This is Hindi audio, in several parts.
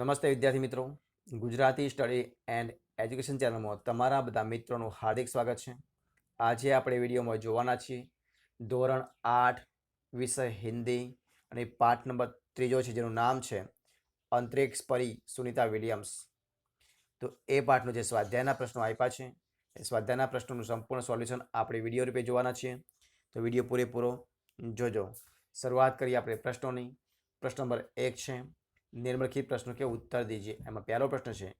નમસ્તે વિદ્યાર્થી મિત્રો, ગુજરાતી સ્ટડી એન્ડ એજ્યુકેશન ચેનલમાં તમારા બધા મિત્રોનું હાર્દિક સ્વાગત છે. આજે આપણે વિડીયોમાં જોવાના છીએ ધોરણ 8 વિષય હિન્દી અને પાઠ નંબર 3 છે, જેનું નામ છે અંતરિક્ષ પરી સુનિતા વિલિયમ્સ. તો એ પાઠનો જે સ્વાધ્યાયના પ્રશ્નો આપ્યા છે એ સ્વાધ્યાયના પ્રશ્નોનું સંપૂર્ણ સોલ્યુશન આપણે વિડીયો રૂપે જોવાના છીએ. તો વિડીયો પૂરેપૂરો જોજો. શરૂઆત કરીએ આપણે પ્રશ્નોની. પ્રશ્ન નંબર 1 છે, निम्नलिखित प्रश्नों के उत्तर दीजिए. एम पहला प्रश्न है,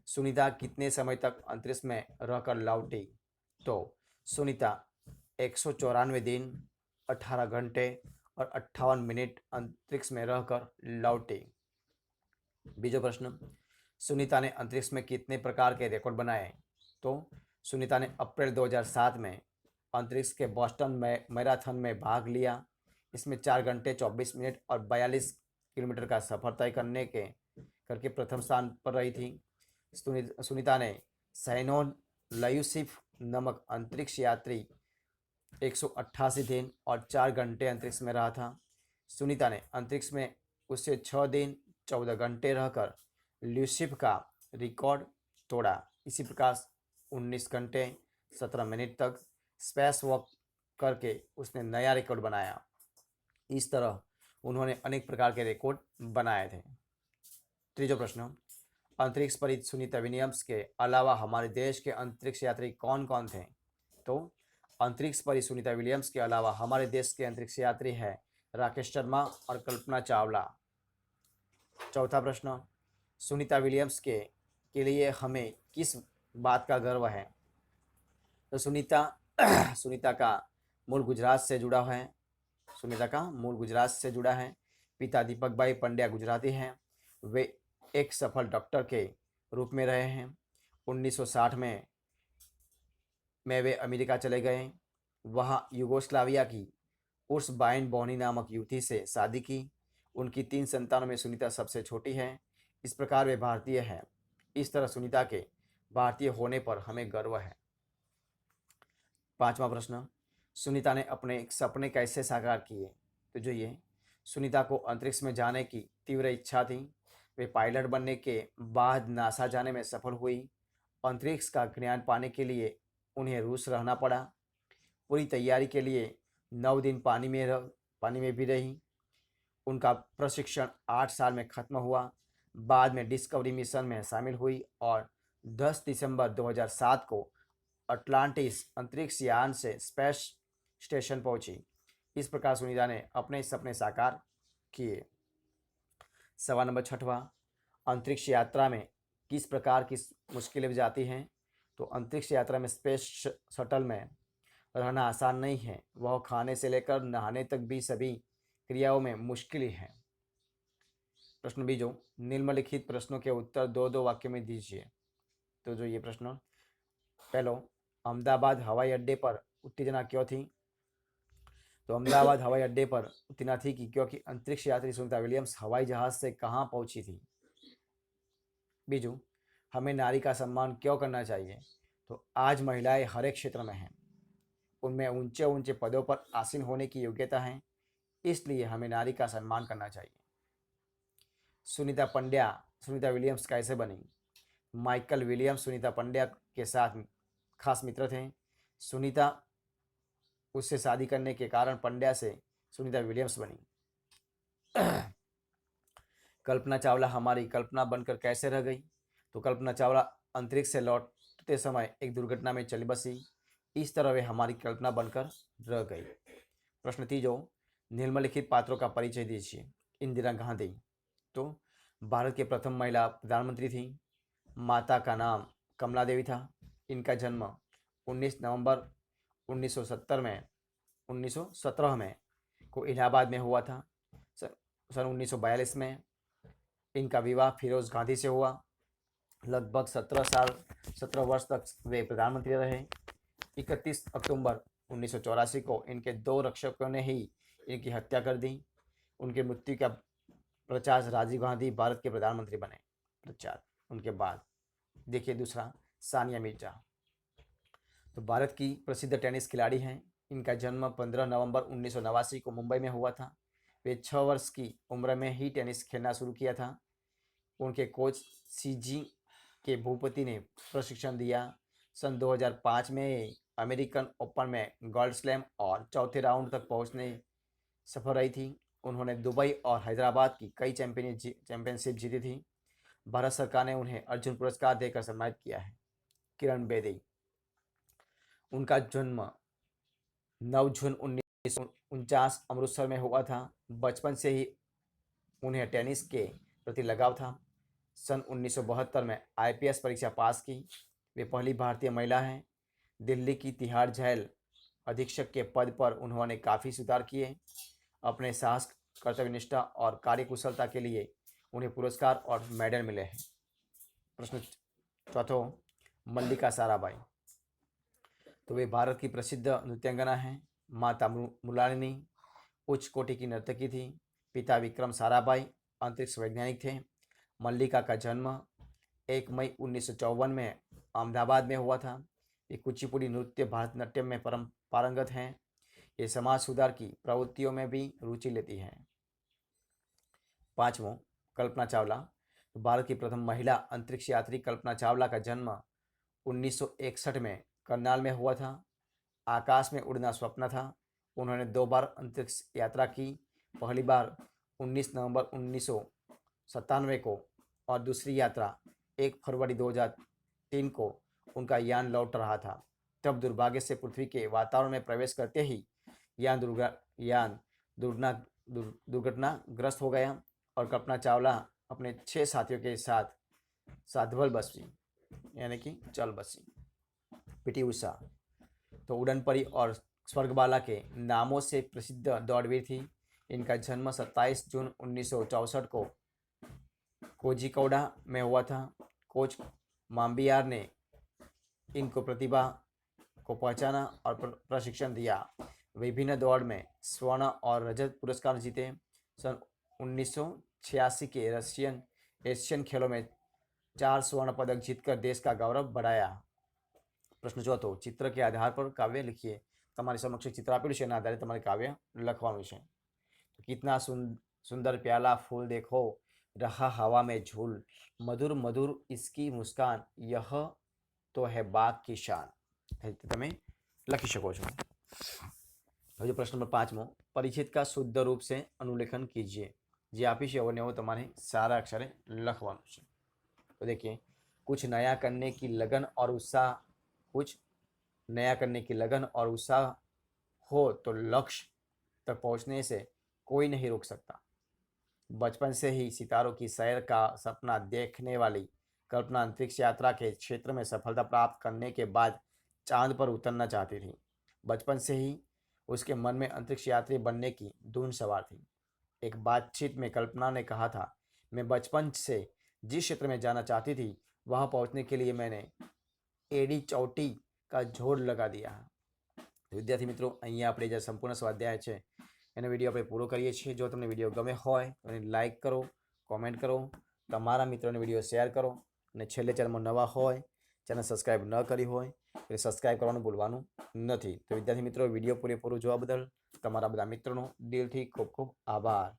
सुनीता कितने समय तक अंतरिक्ष में रहकर लौटी? तो सुनीता 194 दिन, 18 घंटे और 58 मिनट अंतरिक्ष में रहकर लौटी. बीजो प्रश्न, सुनीता ने अंतरिक्ष में कितने प्रकार के रिकॉर्ड बनाए? तो सुनीता ने अप्रैल 2007 में अंतरिक्ष के बोस्टन मैराथन में भाग लिया. इसमें 4 घंटे 24 मिनट और 42 किलोमीटर का सफर तय करके प्रथम स्थान पर रही थी. सुनीता ने सैनोन लयूसिफ नामक अंतरिक्ष यात्री 188 दिन और 4 घंटे अंतरिक्ष में रहा था. सुनीता ने अंतरिक्ष में उससे 6 दिन 14 घंटे रहकर ल्यूसिफ का रिकॉर्ड तोड़ा. इसी प्रकार 19 घंटे 17 मिनट तक स्पेस वॉक करके उसने नया रिकॉर्ड बनाया. इस तरह उन्होंने अनेक प्रकार के रिकॉर्ड बनाए थे. तीसरा प्रश्न, अंतरिक्ष परी सुनीता विलियम्स के अलावा हमारे देश के अंतरिक्ष यात्री कौन कौन थे? तो अंतरिक्ष परी सुनीता विलियम्स के अलावा हमारे देश के अंतरिक्ष यात्री हैं राकेश शर्मा और कल्पना चावला. चौथा प्रश्न, सुनीता विलियम्स के लिए हमें किस बात का गर्व है? तो सुनीता का मूल गुजरात से जुड़ा है. सुनीता का मूल गुजरात से जुड़ा है. पिता दीपक भाई पंड्या गुजराती हैं. वे एक सफल डॉक्टर के रूप में रहे हैं. 1960 में वे अमेरिका चले गए. वहाँ युगोस्लाविया की उर्स बाइन बोनी नामक युवती से शादी की. उनकी 3 संतानों में सुनीता सबसे छोटी है. इस प्रकार वे भारतीय हैं. इस तरह सुनीता के भारतीय होने पर हमें गर्व है. पांचवा प्रश्न, सुनीता ने अपने सपने कैसे साकार किए? तो जो ये सुनीता को अंतरिक्ष में जाने की तीव्र इच्छा थी. वे पायलट बनने के बाद नासा जाने में सफल हुई. अंतरिक्ष का ज्ञान पाने के लिए उन्हें रूस रहना पड़ा. पूरी तैयारी के लिए 9 दिन पानी में भी रही. उनका प्रशिक्षण 8 साल में खत्म हुआ. बाद में डिस्कवरी मिशन में शामिल हुई और 10 दिसंबर 2007 को अटलांटिस अंतरिक्ष यान से स्पेस स्टेशन पहुंची. इस प्रकार सुनीता ने अपने सपने साकार किए. सवाल नंबर 6, अंतरिक्ष यात्रा में किस प्रकार की मुश्किलें जाती हैं? तो अंतरिक्ष यात्रा में स्पेस शटल में रहना आसान नहीं है. वह खाने से लेकर नहाने तक भी सभी क्रियाओं में मुश्किल है. प्रश्न बीजो, निम्नलिखित प्रश्नों के उत्तर 2-2 वाक्य में दीजिए. तो जो ये प्रश्न, पहलो, अहमदाबाद हवाई अड्डे पर उत्तेजना क्यों थी? तो अहमदाबाद हवाई अड्डे पर उत्तेजना थी क्योंकि अंतरिक्ष यात्री सुनीता विलियम्स हवाई जहाज से कहाँ पहुंची थी. बीजू, हमें नारी का सम्मान क्यों करना चाहिए? तो आज महिलाएं हर एक क्षेत्र में हैं. उनमें ऊंचे ऊंचे पदों पर आसीन होने की योग्यता है, इसलिए हमें नारी का सम्मान करना चाहिए. सुनीता विलियम्स कैसे बनी? माइकल विलियम्स सुनीता पंड्या के साथ खास मित्र थे. सुनीता उससे शादी करने के कारण पंड्या से सुनीता विलियम्स बनी. कल्पना चावला हमारी कल्पना बनकर कैसे रह गई? तो कल्पना चावला अंतरिक्ष से लौटते समय एक दुर्घटना में चली बसी. इस तरह वे हमारी कल्पना बनकर रह गई. प्रश्न तीजो, निम्नलिखित पात्रों का परिचय दीजिए. इंदिरा गांधी, तो भारत के प्रथम महिला प्रधानमंत्री थी. माता का नाम कमला देवी था. इनका जन्म 19 नवंबर 1917 में को इलाहाबाद में हुआ था. सन 1942 में इनका विवाह फिरोज गांधी से हुआ. लगभग 17 वर्ष तक वे प्रधानमंत्री रहे. 31 अक्टूबर 1984 को इनके 2 रक्षकों ने ही इनकी हत्या कर दी. उनकी मृत्यु का पश्चात राजीव गांधी भारत के प्रधानमंत्री बने. पश्चात उनके बाद देखिए दूसरा, सानिया मिर्जा, तो भारत की प्रसिद्ध टेनिस खिलाड़ी हैं. इनका जन्म 15 नवंबर 1989 को मुंबई में हुआ था. वे 6 वर्ष की उम्र में ही टेनिस खेलना शुरू किया था. उनके कोच सीजी के भूपति ने प्रशिक्षण दिया। सन 2005 में अमेरिकन ओपन में गोल्ड स्लैम और चौथे राउंड तक पहुंचने सफल रही थी। उन्होंने दुबई और हैदराबाद की कई चैंपियनशिप जीती थी। भारत सरकार ने उन्हें अर्जुन पुरस्कार देकर सम्मानित किया है। किरण बेदी, उनका जन्म 9 जून 1949 अमृतसर में हुआ था। बचपन से ही उन्हें टेनिस के प्रति लगाव था। सन 1972 में आईपीएस परीक्षा पास की। वे पहली भारतीय महिला हैं। दिल्ली की तिहाड़ जेल अधीक्षक के पद पर उन्होंने काफ़ी सुधार किए। अपने साहस, कर्तव्यनिष्ठा और कार्यकुशलता के लिए उन्हें पुरस्कार और मेडल मिले हैं। प्रश्न चौथों, मल्लिका साराभाई, तो वे भारत की प्रसिद्ध नृत्यांगना हैं। माता मृणालिनी उच्च कोटि की नर्तकी थी। पिता विक्रम साराभाई अंतरिक्ष वैज्ञानिक थे। मल्लिका का जन्म 1 मई 1954 में अहमदाबाद में हुआ था। ये कुचिपुड़ी नृत्य भारतनाट्यम में पारंगत हैं। ये समाज सुधार की प्रवृत्तियों में भी रुचि लेती हैं। पाँचवों, कल्पना चावला, भारत की प्रथम महिला अंतरिक्ष यात्री कल्पना चावला का जन्म 1961 में करनाल में हुआ था। आकाश में उड़ना स्वप्न था। उन्होंने 2 बार अंतरिक्ष यात्रा की। पहली बार 19 नवंबर 1997 को और दूसरी यात्रा 1 फरवरी 2003 को उनका यान लौट रहा था। तब दुर्भाग्य से पृथ्वी के वातावरण में प्रवेश करते ही यान दुर्घटनाग्रस्त हो गया और कल्पना चावला अपने 6 साथियों के साथ साधवल बसी, यानी कि चल बसी। पीटी उषा, तो उड़न परी और स्वर्गबाला के नामों से प्रसिद्ध दौड़वीर थी। इनका जन्म 27 जून 1964 को कोझिकोडा में हुआ था। कोच माम्बियार ने इनको प्रतिभा को पहचाना और प्रशिक्षण दिया। विभिन्न दौड़ में स्वर्ण और रजत पुरस्कार जीते। सन 1986 के एशियन खेलों में 4 स्वर्ण पदक जीतकर देश का गौरव बढ़ाया। प्रश्न चौथो, चित्र के आधार पर काव्य लिखिए। તમારી સમક્ષ ચિત્ર આપેલું છે એના આધારે તમારે કાવ્ય લખવાનું છે। कितना सुंदर प्याला फूल देखो, रहा हवा में झूल, मधुर मधुर इसकी मुस्कान, यह तो है बाग की शान। તમે લખી શકો છો। હવે પ્રશ્ન નંબર 5મો, પરિचित का शुद्ध रूप से अनुलेखन कीजिए। જે આપી છે એવો તમારે સારા અક્ષરે લખવાનું છે। तो देखिए, कुछ नया करने की लगन और उत्साह हो तो लक्ष्य तक पहुंचने से कोई नहीं रोक सकता। बचपन से ही सितारों की सैर का सपना देखने वाली कल्पना अंतरिक्ष यात्रा के क्षेत्र में सफलता प्राप्त करने के बाद चांद पर उतरना चाहती थी। बचपन से ही उसके मन में अंतरिक्ष यात्री बनने की धुन सवार थी। एक बातचीत में कल्पना ने कहा था, मैं बचपन से जिस क्षेत्र में जाना चाहती थी वहां पहुंचने के लिए मैंने एडी चौटी का जोड़ लगा दिया। विद्यार्थी मित्रों, अहीं આપણે જે સંપૂર્ણ સ્વાધ્યાય છે એનો વિડીયો આપણે પૂરો કરીએ છીએ। જો તમને વિડીયો ગમે હોય તો એને લાઇક કરો, કોમેન્ટ કરો, તમારા મિત્રોને વિડીયો શેર કરો અને છેલ્લે ચેનલમાં નવા હોય, ચેનલ સબસ્ક્રાઈબ ન કરી હોય તો સબસ્ક્રાઈબ કરવાનું ભૂલવાનું નથી। તો વિદ્યાર્થી મિત્રો, વિડીયો પૂરેપૂરો જોવા બદલ તમારા બધા મિત્રોનો દિલથી ખૂબ ખૂબ આભાર।